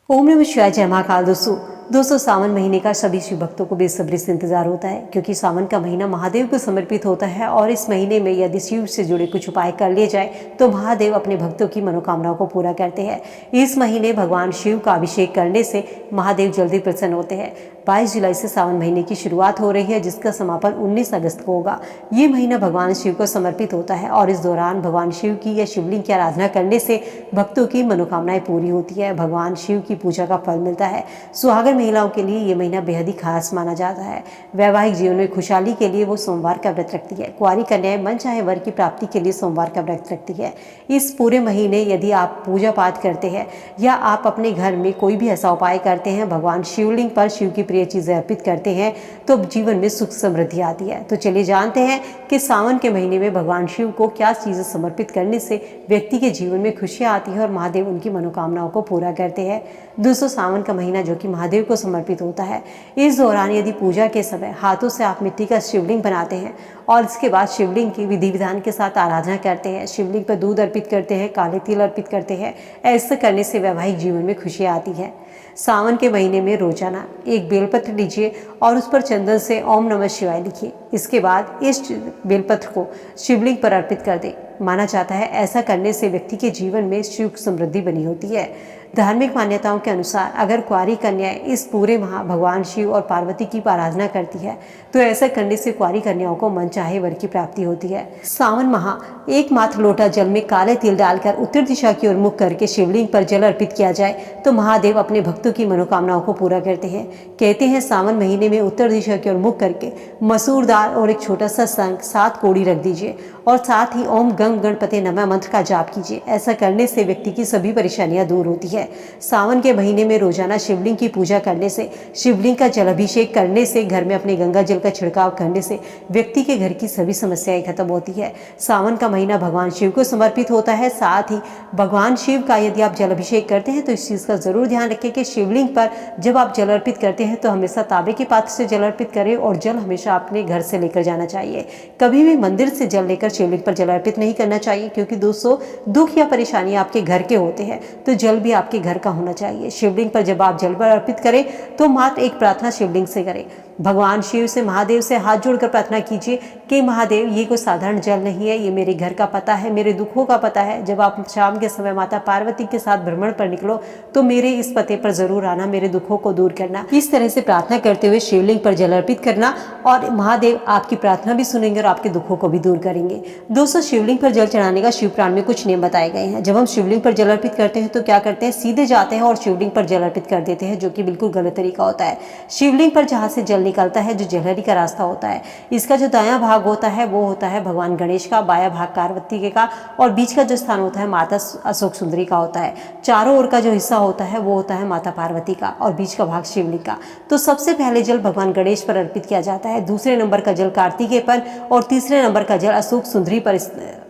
ओम नमः शिवाय। जय महाकाल। दोस्तों सावन महीने का सभी शिव भक्तों को बेसब्री से इंतजार होता है, क्योंकि सावन का महीना महादेव को समर्पित होता है। और इस महीने में यदि शिव से जुड़े कुछ उपाय कर लिए जाए तो महादेव अपने भक्तों की मनोकामनाओं को पूरा करते हैं। इस महीने भगवान शिव का अभिषेक करने से महादेव जल्दी प्रसन्न होते हैं। 22 जुलाई से सावन महीने की शुरुआत हो रही है, जिसका समापन 19 अगस्त को होगा। ये महीना भगवान शिव को समर्पित होता है और इस दौरान भगवान शिव की या शिवलिंग की आराधना करने से भक्तों की मनोकामनाएं पूरी होती है, भगवान शिव की पूजा का फल मिलता है। सुहागन महिलाओं के लिए ये महीना बेहद ही खास माना जाता है। वैवाहिक जीवन में खुशहाली के लिए वो सोमवार का व्रत रखती है। कुंवारी कन्याएं मनचाहे वर की प्राप्ति के लिए सोमवार का व्रत रखती है। इस पूरे महीने यदि आप पूजा पाठ करते हैं या आप अपने घर में कोई भी ऐसा उपाय करते हैं, भगवान शिवलिंग पर शिव की प्रिय चीजें अर्पित करते हैं, तो जीवन में सुख समृद्धि आती है। तो चलिए जानते हैं कि सावन के महीने में भगवान शिव को क्या चीजें समर्पित करने से व्यक्ति के जीवन में खुशियां आती है और महादेव उनकी मनोकामनाओं को पूरा करते हैं। दोस्तों सावन का महीना जो कि महादेव को समर्पित होता है, इस दौरान यदि पूजा के समय हाथों से आप मिट्टी का शिवलिंग बनाते हैं और इसके बाद शिवलिंग की विधि विधान के साथ आराधना करते हैं, शिवलिंग पर दूध अर्पित करते हैं, काले तिल अर्पित करते हैं, ऐसा करने से वैवाहिक जीवन में खुशियां आती है। सावन के महीने में रोजाना एक बेलपत्र लीजिए और उस पर चंदन से ओम नमः शिवाय लिखिए। इसके बाद इस बेलपत्र को शिवलिंग पर अर्पित कर दें। माना जाता है ऐसा करने से व्यक्ति के जीवन में सुख समृद्धि बनी होती है। धार्मिक मान्यताओं के अनुसार अगर कुंवारी कन्याएं इस पूरे माह भगवान शिव और पार्वती की आराधना करती है तो ऐसा करने से कुंवारी कन्याओं को मनचाहे वर की प्राप्ति होती है। सावन माह एक मात्र लोटा जल में काले तिल डालकर उत्तर दिशा की ओर मुख करके शिवलिंग पर जल अर्पित किया जाए तो महादेव अपने भक्तों की मनोकामनाओं को पूरा करते हैं। कहते हैं सावन महीने में उत्तर दिशा की ओर मुख करके मसूर दाल और एक छोटा सा शंख 7 कोड़ी रख दीजिए और साथ ही ओम गम गणपते नमः मंत्र का जाप कीजिए। ऐसा करने से व्यक्ति की सभी परेशानियां दूर होती है। सावन के महीने में रोजाना शिवलिंग की पूजा करने से, शिवलिंग का जल अभिषेक करने से, घर में अपने गंगा जल का छिड़काव करने से व्यक्ति के घर की सभी समस्याएं खत्म होती है। सावन का महीना भगवान शिव को समर्पित होता है। साथ ही भगवान शिव का यदि आप जल अभिषेक करते हैं तो इस चीज का जरूर ध्यान रखें कि शिवलिंग पर जब आप जल अर्पित करते हैं तो हमेशा तांबे के पात्र से जल अर्पित करें और जल हमेशा अपने घर से लेकर जाना चाहिए। कभी भी मंदिर से जल लेकर शिवलिंग पर जल अर्पित नहीं करना चाहिए, क्योंकि दोस्तों दुख या परेशानी आपके घर के होते हैं तो जल भी आपके घर का होना चाहिए। शिवलिंग पर जब आप जल पर अर्पित करें तो मात्र एक प्रार्थना शिवलिंग से करें। भगवान शिव से, महादेव से हाथ जोड़कर प्रार्थना कीजिए कि महादेव ये कोई साधारण जल नहीं है, ये मेरे घर का पता है, मेरे दुखों का पता है। जब आप शाम के समय माता पार्वती के साथ भ्रमण पर निकलो तो मेरे इस पते पर जरूर आना, मेरे दुखों को दूर करना। इस तरह से प्रार्थना करते हुए शिवलिंग पर जल अर्पित करना और महादेव आपकी प्रार्थना भी सुनेंगे और आपके दुखों को भी दूर करेंगे। दोस्तों शिवलिंग पर जल चढ़ाने का शिव पुराण में कुछ नियम बताए गए हैं। जब हम शिवलिंग पर जल अर्पित करते हैं तो क्या करते हैं, सीधे जाते हैं और शिवलिंग पर जल अर्पित कर देते हैं, जो कि बिल्कुल गलत तरीका होता है। शिवलिंग पर जहाँ से जल निकलता है, जो जलहरी का रास्ता होता है, इसका जो दायां भाग होता है वो होता है भगवान गणेश का, बायां भाग पार्वती का और बीच का जो स्थान होता है माता अशोक सुंदरी का होता है। चारों ओर का जो हिस्सा होता है वो होता है माता पार्वती का और बीच का भाग शिवलिंग का। तो सबसे पहले जल भगवान गणेश पर अर्पित किया जाता है, दूसरे नंबर का जल कार्तिकेय पर और तीसरे नंबर का जल अशोक सुंदरी पर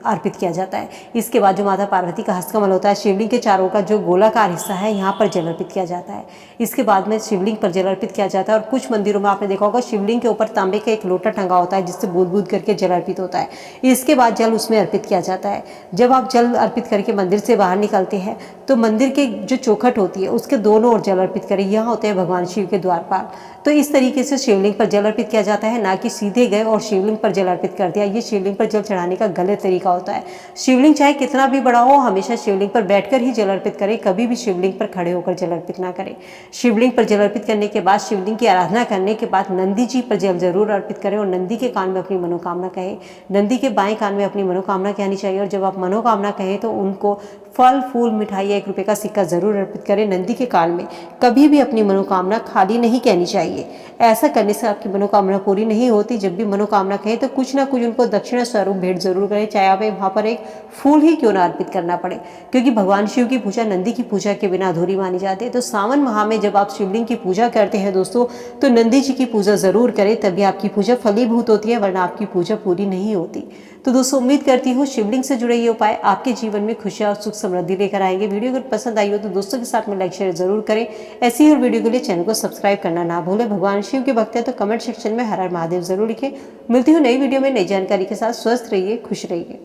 अर्पित किया जाता है। इसके बाद जो माता पार्वती का हस्तकमल होता है, शिवलिंग के चारों का जो गोलाकार हिस्सा है, यहाँ पर जल अर्पित किया जाता है। इसके बाद में शिवलिंग पर जल अर्पित किया जाता है और कुछ मंदिरों में आपने देखा होगा शिवलिंग के ऊपर तांबे का एक लोटा टंगा होता है जिससे बूंद बूंद करके जल अर्पित होता है। इसके बाद जल उसमें अर्पित किया जाता है। जब आप जल अर्पित करके मंदिर से बाहर निकलते हैं तो मंदिर के जो चौखट होती है उसके दोनों ओर जल अर्पित करें। यहाँ होते हैं भगवान शिव के द्वारपाल। तो इस तरीके से शिवलिंग पर जल अर्पित किया जाता है, ना कि सीधे गए और शिवलिंग पर जल अर्पित कर दिया। ये शिवलिंग पर जल चढ़ाने का गलत तरीका होता है। शिवलिंग चाहे कितना भी बड़ा हो, हमेशा शिवलिंग पर बैठकर ही जल अर्पित करें, कभी भी शिवलिंग पर खड़े होकर जल अर्पित ना करें। शिवलिंग पर जल अर्पित करने के बाद, शिवलिंग की आराधना करने के बाद नंदी जी पर जल जरूर अर्पित करें और नंदी के कान में अपनी मनोकामना कहें। नंदी के बाएं कान में अपनी मनोकामना कहनी चाहिए और जब आप मनोकामना कहें तो उनको फल फूल मिठाई या 1 रुपये का सिक्का जरूर अर्पित करें। नंदी के कान में कभी भी अपनी मनोकामना खाली नहीं कहनी चाहिए। ऐसा करने से आपकी मनोकामना पूरी नहीं होती। जब भी मनोकामना कहें तो कुछ ना कुछ उनको दक्षिणा स्वरूप भेंट जरूर करें, चाहे आप वहाँ पर एक फूल ही क्यों ना अर्पित करना पड़े, क्योंकि भगवान शिव की पूजा नंदी की पूजा के बिना अधूरी मानी जाती है। तो सावन माह में जब आप शिवलिंग की पूजा करते हैं दोस्तों, तो नंदी जी की पूजा जरूर करें, तभी आपकी पूजा फलीभूत होती है, वरना आपकी पूजा पूरी नहीं होती। तो दोस्तों उम्मीद करती हूँ शिवलिंग से जुड़े ये उपाय आपके जीवन में खुशियाँ और सुख समृद्धि लेकर आएंगे। वीडियो अगर पसंद आई हो तो दोस्तों के साथ में लाइक शेयर जरूर करें। ऐसी ही और वीडियो के लिए चैनल को सब्सक्राइब करना ना भूलें। भगवान शिव के भक्त हैं तो कमेंट सेक्शन में हर हर महादेव जरूर लिखें। मिलती हूँ नई वीडियो में नई जानकारी के साथ। स्वस्थ रहिए, खुश रहिए।